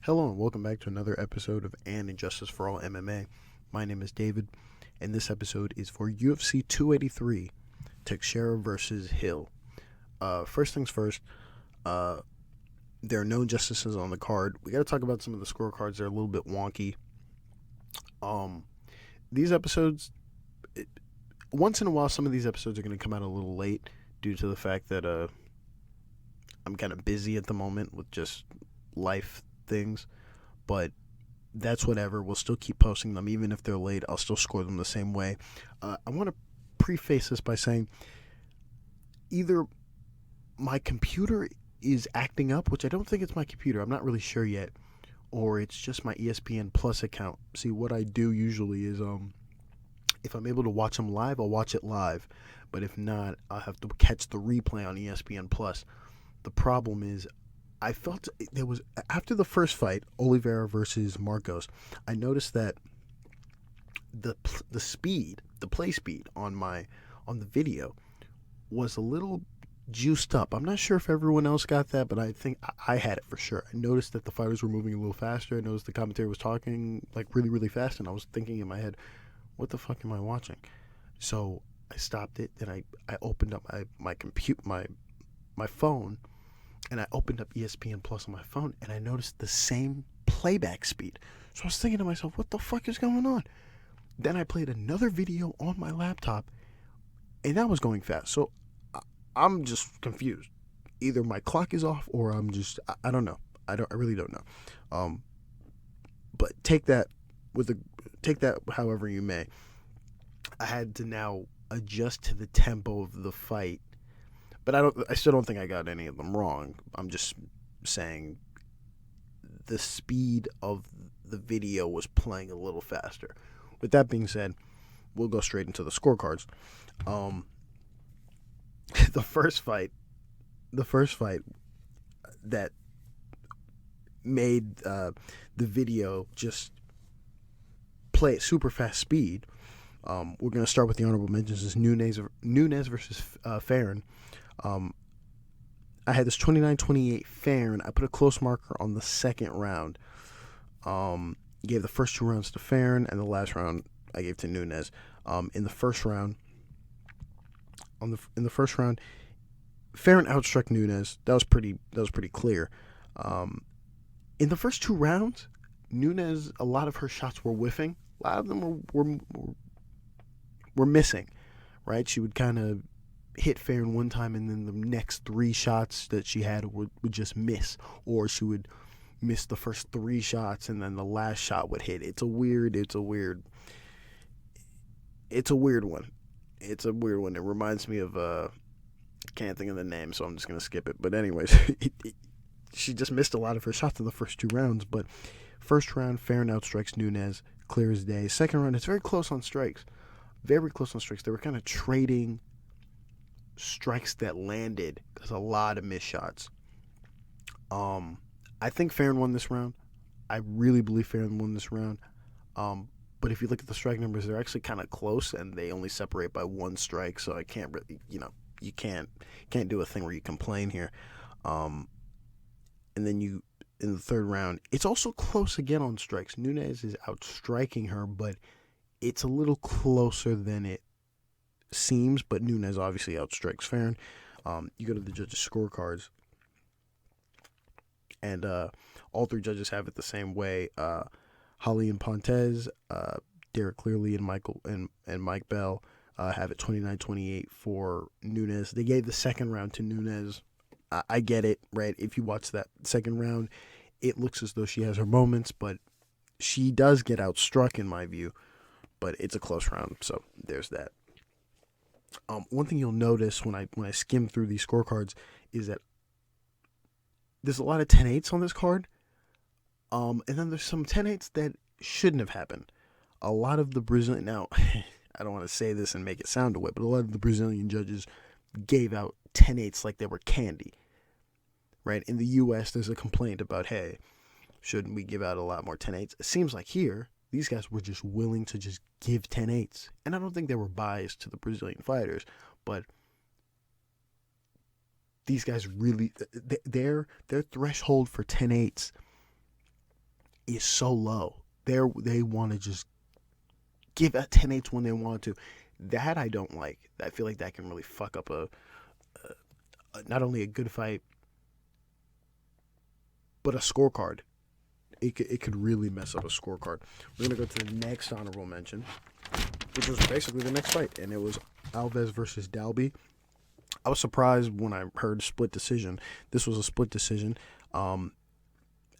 Hello and welcome back to another episode of Injustice For All MMA. My name is David, and this episode is for UFC 283, Teixeira V Hill. First things first, there are no injustices on the card. We got to talk about some of the scorecards. They're a little bit wonky. These episodes, once in a while, some of these episodes are going to come out a little late due to the fact that I'm kind of busy at the moment with just life things, but that's whatever. We'll still keep posting them. Even if they're late, I'll still score them the same way. I want to preface this by saying either my computer is acting up, which I don't think it's my computer, I'm not really sure yet, or it's just my ESPN Plus account. See, what I do usually is if I'm able to watch them live, I'll watch it live, but if not, I'll have to catch the replay on ESPN Plus. The problem is I felt there was, after the first fight, Oliveira versus Marcos, I noticed that the play speed on the video was a little juiced up. I'm not sure if everyone else got that, but I think I had it for sure. I noticed that the fighters were moving a little faster. I noticed the commentator was talking like really, really fast, and I was thinking in my head, what the fuck am I watching? So I stopped it, and I opened up my phone, and I opened up ESPN Plus on my phone, and I noticed the same playback speed. So I was thinking to myself, what the fuck is going on? Then I played another video on my laptop, and that was going fast. So I'm just confused. Either my clock is off, or I'm just, I don't know. I really don't know. But take that however you may. I had to now adjust to the tempo of the fight. But I still don't think I got any of them wrong. I'm just saying the speed of the video was playing a little faster. With that being said, we'll go straight into the scorecards. The first fight that made the video just play at super fast speed. We're going to start with the honorable mentions. Is Nunes versus Fairn. I had this 29-28 Fairn. I put a close marker on the second round. Gave the first two rounds to Fairn, and the last round I gave to Nunes. In the first round, Fairn outstruck Nunes. That was pretty clear. In the first two rounds, Nunes, a lot of her shots were whiffing. A lot of them were missing. Right? She would kind of hit Fairn one time, and then the next three shots that she had would just miss, or she would miss the first three shots, and then the last shot would hit. It's a weird one. It's a weird one. It reminds me of can't think of the name, so I'm just gonna skip it. But anyways, she just missed a lot of her shots in the first two rounds. But first round, Fairn outstrikes Nunes, clear as day. Second round, it's very close on strikes. They were kind of trading strikes that landed. There's a lot of missed shots. I think Fairn won this round. I really believe Fairn won this round. But if you look at the strike numbers, they're actually kind of close, and they only separate by one strike. So I can't really, you can't do a thing where you complain here. And then in the third round, it's also close again on strikes. Nunes is outstriking her, but it's a little closer than it seems, but Nunes obviously outstrikes Fairn. You go to the judges' scorecards, and all three judges have it the same way. Holly and Pontes, Derek Clearly, and Mike Bell have it 29-28 for Nunes. They gave the second round to Nunes. I get it, right? If you watch that second round, it looks as though she has her moments, but she does get outstruck in my view. But it's a close round, so there's that. One thing you'll notice when I skim through these scorecards is that there's a lot of 10-8s on this card, and then there's some 10-8s that shouldn't have happened. A lot of the Brazilian, now I don't want to say this and make it sound away, but a lot of the Brazilian judges gave out 10-8s like they were candy. Right? In the U.S., there's a complaint about, hey, shouldn't we give out a lot more 10-8s? It seems like here, these guys were just willing to just give 10-8s. And I don't think they were biased to the Brazilian fighters, but these guys really, their threshold for 10-8s is so low. They want to just give out 10-8s when they want to. That I don't like. I feel like that can really fuck up a not only a good fight, but a scorecard. It could really mess up a scorecard. We're going to go to the next honorable mention, which was basically the next fight, and it was Alves versus Dalby. I was surprised when I heard split decision. This was a split decision. I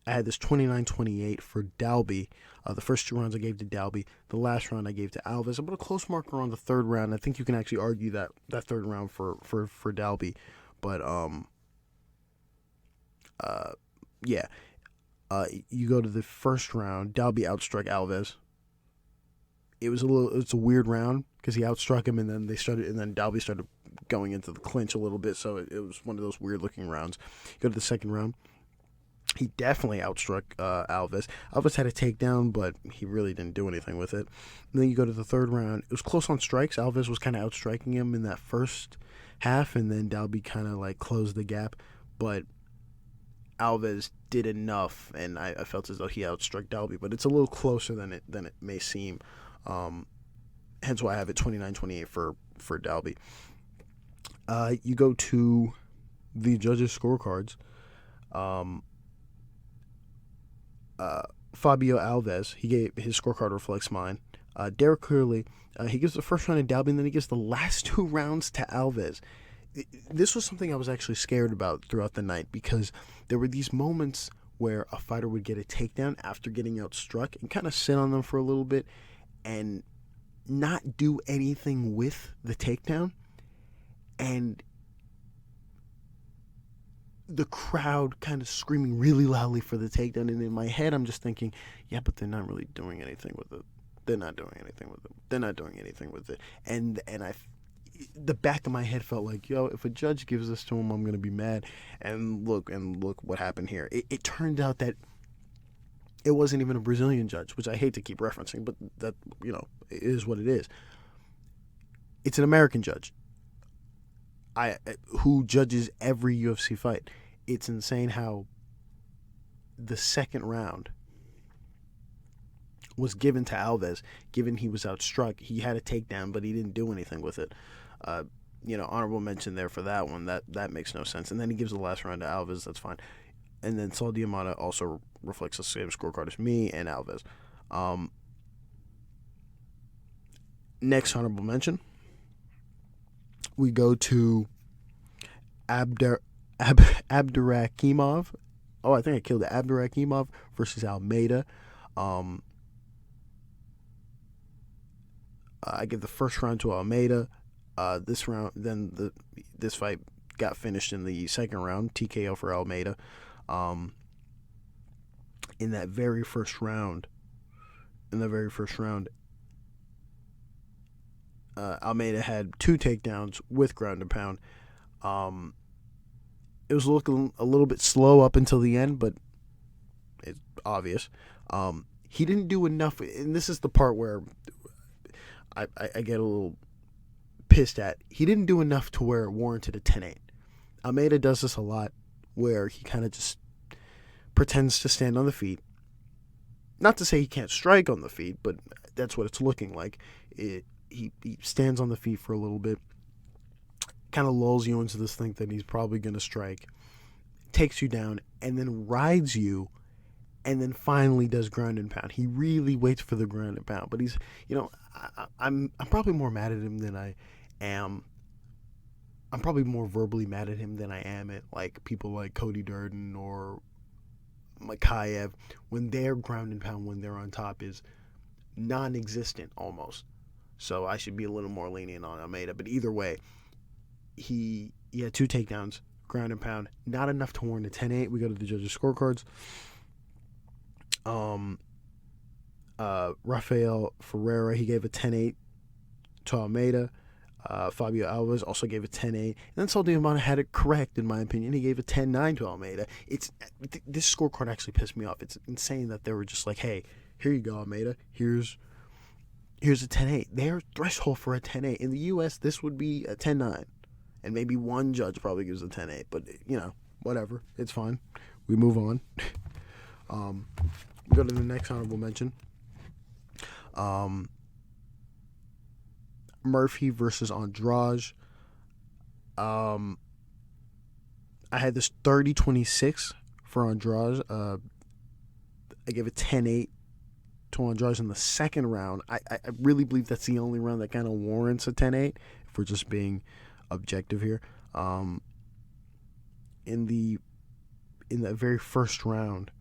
had this 29-28 for Dalby. The first 2 rounds I gave to Dalby. The last round I gave to Alves. I put a close marker on the third round. I think you can actually argue that third round for Dalby. But, yeah. You go to the first round. Dalby outstruck Alves. It's a weird round because he outstruck him, and then Dalby started going into the clinch a little bit. So it was one of those weird looking rounds. You go to the second round. He definitely outstruck Alves. Alves had a takedown, but he really didn't do anything with it. And then you go to the third round. It was close on strikes. Alves was kind of outstriking him in that first half, and then Dalby kind of like closed the gap. But Alves did enough, and I felt as though he outstruck Dalby, but it's a little closer than it may seem. Hence why I have it 29-28 for Dalby. You go to the judges' scorecards. Fabio Alves, his scorecard reflects mine. Derek Clearly, he gives the first round to Dalby, and then he gives the last 2 rounds to Alves. This was something I was actually scared about throughout the night, because there were these moments where a fighter would get a takedown after getting outstruck and kind of sit on them for a little bit and not do anything with the takedown, and the crowd kind of screaming really loudly for the takedown. And in my head, I'm just thinking, yeah, but they're not really doing anything with it. They're not doing anything with it. And the back of my head felt like, yo, if a judge gives this to him, I'm going to be mad. And look what happened here. It turned out that it wasn't even a Brazilian judge, which I hate to keep referencing, but that, it is what it is. It's an American judge who judges every UFC fight. It's insane how the second round was given to Alves, given he was outstruck. He had a takedown, but he didn't do anything with it. Honorable mention there for that one. That makes no sense. And then he gives the last round to Alves. That's fine. And then Saul Diamata also reflects the same scorecard as me and Alves. Next honorable mention, we go to Abdurakhimov. Oh, I think I killed it. Abdurakhimov versus Almeida. I give the first round to Almeida. This fight got finished in the second round, TKO for Almeida. In that very first round, Almeida had 2 takedowns with ground and pound. It was looking a little bit slow up until the end, but it's obvious. He didn't do enough, and this is the part where I get a little pissed at. He didn't do enough to where it warranted a 10-8. Almeida does this a lot, where he kind of just pretends to stand on the feet. Not to say he can't strike on the feet, but that's what it's looking like. He stands on the feet for a little bit, kind of lulls you into this thing that he's probably going to strike, takes you down, and then rides you, and then finally does ground and pound. He really waits for the ground and pound, but he's, I'm probably more mad at him than I am. I'm probably more verbally mad at him than I am at like people like Cody Durden or Makayev, when their ground and pound when they're on top is non-existent almost. So I should be a little more lenient on Almeida. But either way, he had 2 takedowns, ground and pound, not enough to warrant a 10-8. We go to the judges' scorecards. Rafael Ferreira, he gave a 10-8 to Almeida. Fabio Alves also gave a 10-8. And then Saul Diamata had it correct, in my opinion. He gave a 10-9 to Almeida. This scorecard actually pissed me off. It's insane that they were just like, hey, here you go, Almeida. Here's a 10-8. Their threshold for a 10-8. In the U.S., this would be a 10-9. And maybe one judge probably gives a 10-8. But, whatever. It's fine. We move on. We go to the next honorable mention. Murphy versus Andrade. I had this 30-26 for Andrade. I gave it 10-8 to Andrade in the second round. I really believe that's the only round that kind of warrants a 10-8, if we're just being objective here. In the very first round,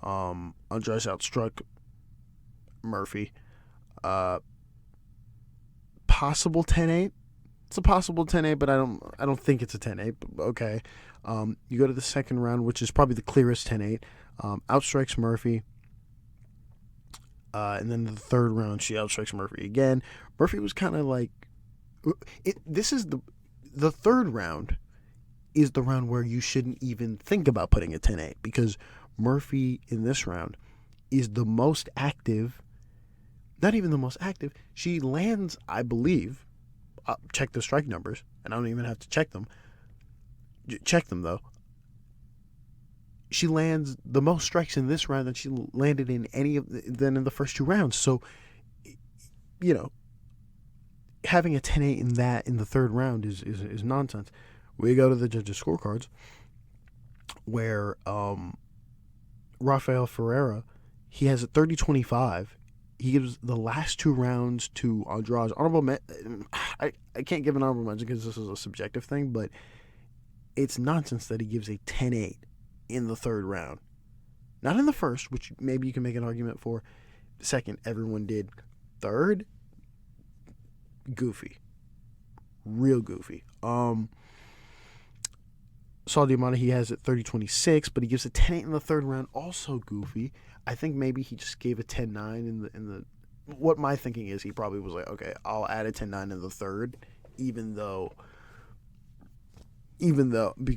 Andrade outstruck Murphy. Possible 10-8. It's a possible 10-8, but I don't think it's a 10-8. But okay. You go to the second round, which is probably the clearest 10-8. Outstrikes Murphy. And then the third round, she outstrikes Murphy again. Murphy was kind of like... This is the third round is the round where you shouldn't even think about putting a 10-8, because Murphy in this round is the most active. Not even the most active. She lands, I believe... check the strike numbers, and I don't even have to check them. Check them, though. She lands the most strikes in this round than she landed in than in the first two rounds. So, you know, having a 10-8 in the third round is nonsense. We go to the judges' scorecards, where Rafael Ferreira, he has a 30-25. He gives the last two rounds to Andrade. I can't give an honorable mention because this is a subjective thing, but it's nonsense that he gives a 10-8 in the third round. Not in the first, which maybe you can make an argument for. Second, everyone did. Third, goofy. Real goofy. Saul Diamante, he has it 30-26, but he gives a 10-8 in the third round. Also goofy. I think maybe he just gave a 10-9 in the. What my thinking is, he probably was like, okay, I'll add a 10-9 in the third, even though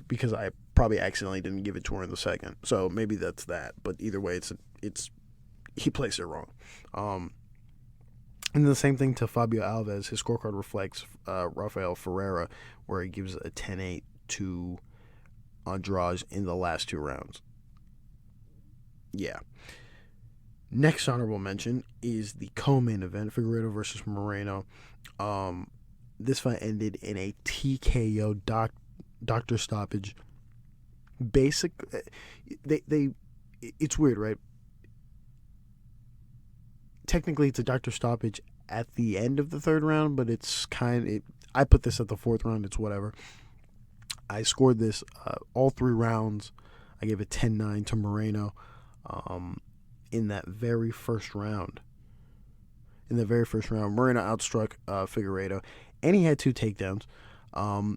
because I probably accidentally didn't give it to her in the second. So maybe that's that. But either way, it's he placed it wrong. And the same thing to Fabio Alves. His scorecard reflects Rafael Ferreira, where he gives a 10-8 to Andrade in the last two rounds. Yeah. Next honorable mention is the co-main event, Figueiredo versus Moreno. This fight ended in a TKO doctor stoppage. It's weird, right? Technically, it's a doctor stoppage at the end of the third round, but it's I put this at the fourth round. It's whatever. I scored this all three rounds. I gave it 10-9 to Moreno. In that very first round. Moreno outstruck Figueiredo, and he had two takedowns. In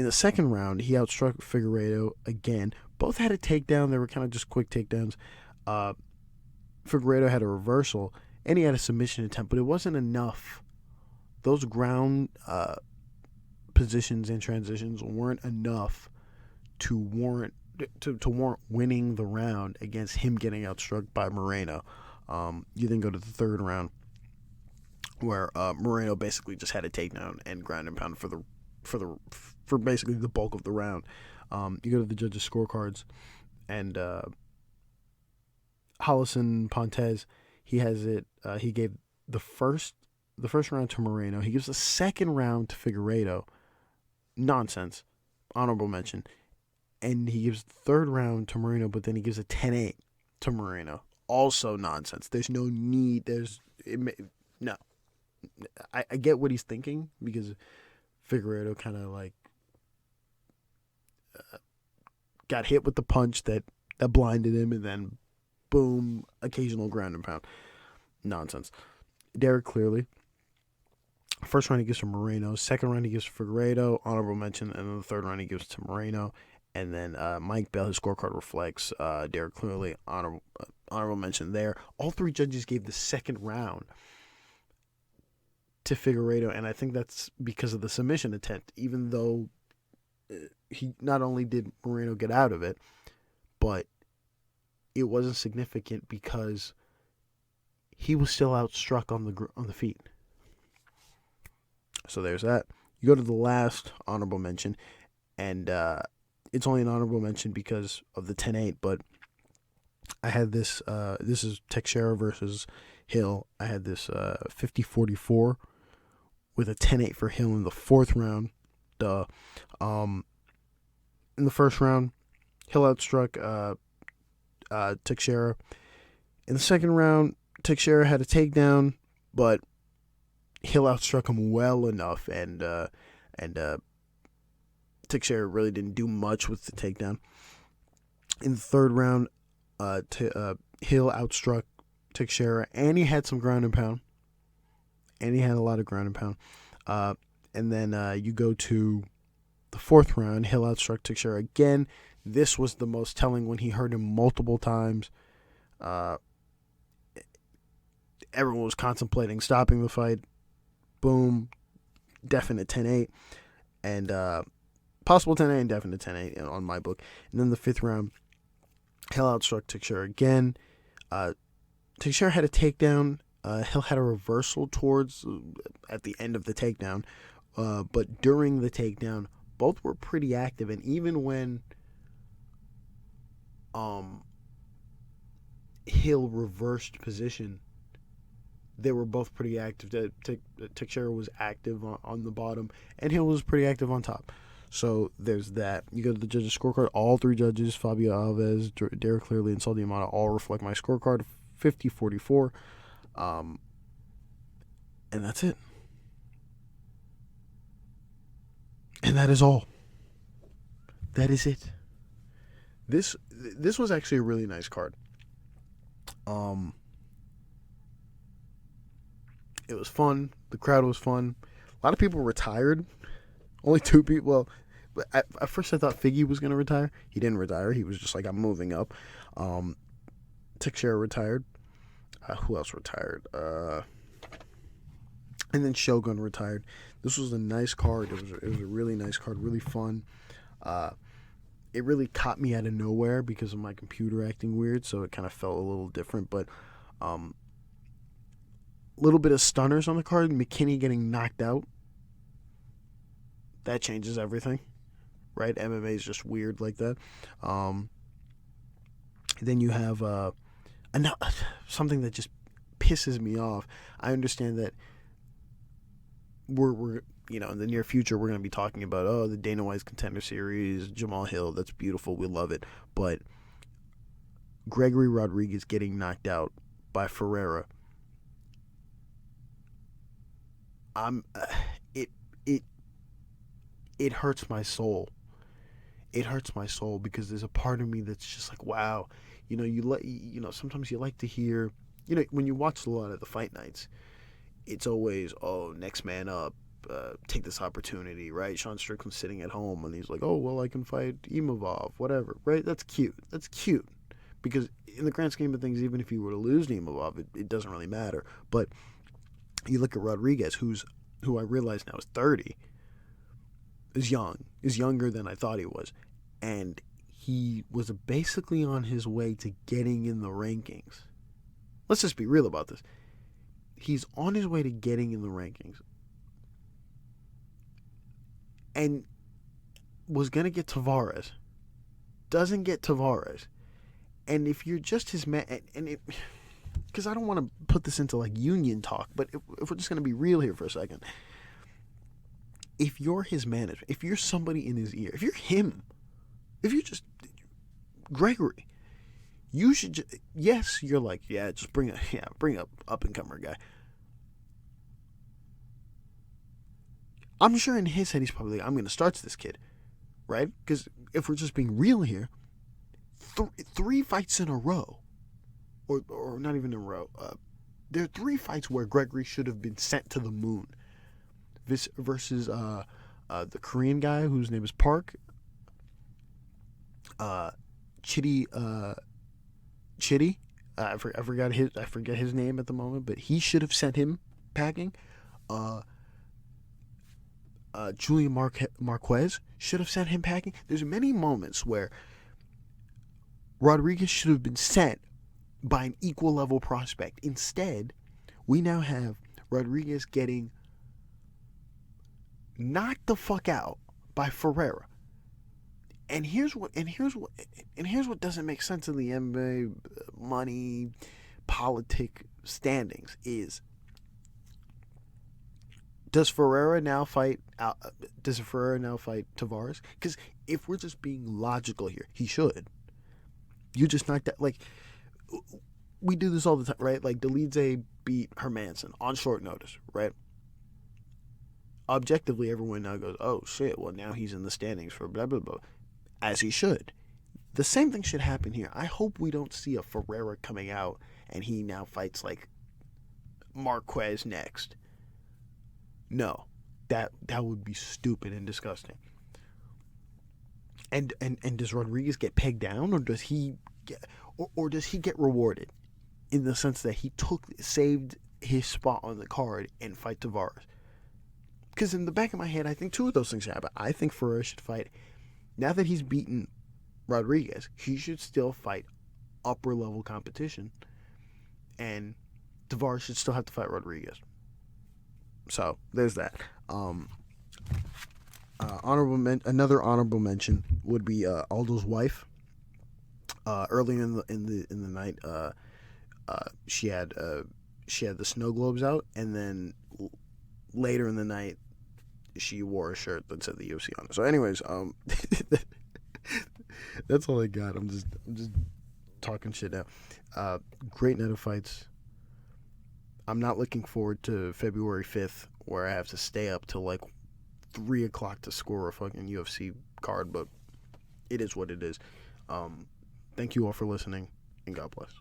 the second round, he outstruck Figueiredo again. Both had a takedown. They were kind of just quick takedowns. Figueiredo had a reversal, and he had a submission attempt, but it wasn't enough. Those ground positions and transitions weren't enough to warrant winning the round against him getting outstruck by Moreno. You then go to the third round, where Moreno basically just had a takedown and ground and pound for basically the bulk of the round. You go to the judges' scorecards, and Holison Pontes, he has it. He gave the first round to Moreno. He gives the second round to Figueiredo. Nonsense. Honorable mention. And he gives the third round to Moreno, but then he gives a 10-8 to Moreno. Also nonsense. There's no need. No. I get what he's thinking, because Figueiredo kind of like got hit with the punch that blinded him, and then boom, occasional ground and pound. Nonsense. Derek Clearly. First round he gives to Moreno. Second round he gives to Figueiredo. Honorable mention. And then the third round he gives to Moreno. And then Mike Bell, his scorecard reflects Derek Clearly. Honorable mention there. All three judges gave the second round to Figueiredo, and I think that's because of the submission attempt, even though he not only did Moreno get out of it, but it wasn't significant because he was still outstruck on the feet. So there's that. You go to the last honorable mention, and it's only an honorable mention because of the 10-8, but I had this, this is Teixeira versus Hill. I had this 50-44 with a 10-8 for Hill in the fourth round. In the first round, Hill outstruck Teixeira. In the second round, Teixeira had a takedown, but Hill outstruck him well enough, and Teixeira really didn't do much with the takedown. In the third round, Hill outstruck Teixeira, and he had some ground and pound. And he had a lot of ground and pound. And then you go to the fourth round, Hill outstruck Teixeira again. This was the most telling when he hurt him multiple times. Everyone was contemplating stopping the fight. Boom. Definite 10-8. And possible 10-8 and definite 10-8 on my book. And then the fifth round, Hill outstruck Teixeira again. Teixeira had a takedown. Hill had a reversal towards at the end of the takedown. But during the takedown, both were pretty active. And even when Hill reversed position, they were both pretty active. Teixeira was active on the bottom, and Hill was pretty active on top. So there's that. You go to the judges' scorecard. All three judges, Fabio Alves, Derek Clearly, and Saul Diamata, all reflect my scorecard, 50-44. And that's it. And that is all. That is it. This was actually a really nice card. It was fun. The crowd was fun. A lot of people retired. Only two people. Well, at first I thought Figgy was going to retire. He didn't retire. He was just like, I'm moving up. Teixeira retired. Who else retired? And then Shogun retired. This was a nice card. It was a really nice card. Really fun. It really caught me out of nowhere because of my computer acting weird, so it kind of felt a little different. But little bit of stunners on the card. McKinney getting knocked out. That changes everything, right? MMA is just weird like that. Then you have something that just pisses me off. I understand that we're in the near future we're going to be talking about the Dana White's Contender Series, Jamal Hill. That's beautiful. We love it. But Gregory Rodriguez getting knocked out by Ferreira. It hurts my soul. It hurts my soul because there's a part of me that's just like, wow, sometimes you like to hear, when you watch a lot of the fight nights, it's always, next man up, take this opportunity, right? Sean Strickland's sitting at home and he's like, I can fight Imavov, whatever, right? That's cute. Because in the grand scheme of things, even if you were to lose Imavov, it doesn't really matter. But you look at Rodriguez, who I realize now is 30, is younger than I thought he was. And he was basically on his way to getting in the rankings. Let's just be real about this. He's on his way to getting in the rankings. And was going to get Tavares. Doesn't get Tavares. And if you're just his man, because I don't want to put this into like union talk, but if we're just going to be real here for a second. If you're his manager, if you're somebody in his ear, if you're him, if you're just Gregory, you should you're like, just bring up and comer guy. I'm sure in his head he's probably like, I'm going to start this kid, right? Because if we're just being real here, three fights in a row, or not even in a row, there are 3 fights where Gregory should have been sent to the moon. Versus the Korean guy whose name is Park, Chitty. I forget his name at the moment, but he should have sent him packing. Julian Marquez should have sent him packing. There's many moments where Rodriguez should have been sent by an equal level prospect. Instead, we now have Rodriguez getting knocked the fuck out by Ferreira. And here's what doesn't make sense in the MMA money politic standings is, does Ferreira now fight Tavares? Because if we're just being logical here, he should. You just knocked that, like, we do this all the time, right? Like, Dolidze beat Hermanson on short notice, right? Objectively, everyone now goes, oh shit, well now he's in the standings for blah blah blah, as he should. The same thing should happen here. I hope we don't see a Ferreira coming out and he now fights like Marquez next. No, that would be stupid and disgusting. And does Rodriguez get pegged down, or does he get rewarded in the sense that he saved his spot on the card and fight Tavares? Because in the back of my head, I think two of those things happen. I think Ferreira should fight, now that he's beaten Rodriguez, he should still fight upper level competition, and Tavares should still have to fight Rodriguez. So there's that. Another honorable mention would be Aldo's wife. Early in the night, she had the snow globes out, and then later in the night, she wore a shirt that said the UFC on it. So, anyways, that's all I got. I'm just talking shit now. Great night of fights. I'm not looking forward to February 5th, where I have to stay up till like 3 o'clock to score a fucking UFC card, but it is what it is. Thank you all for listening, and God bless.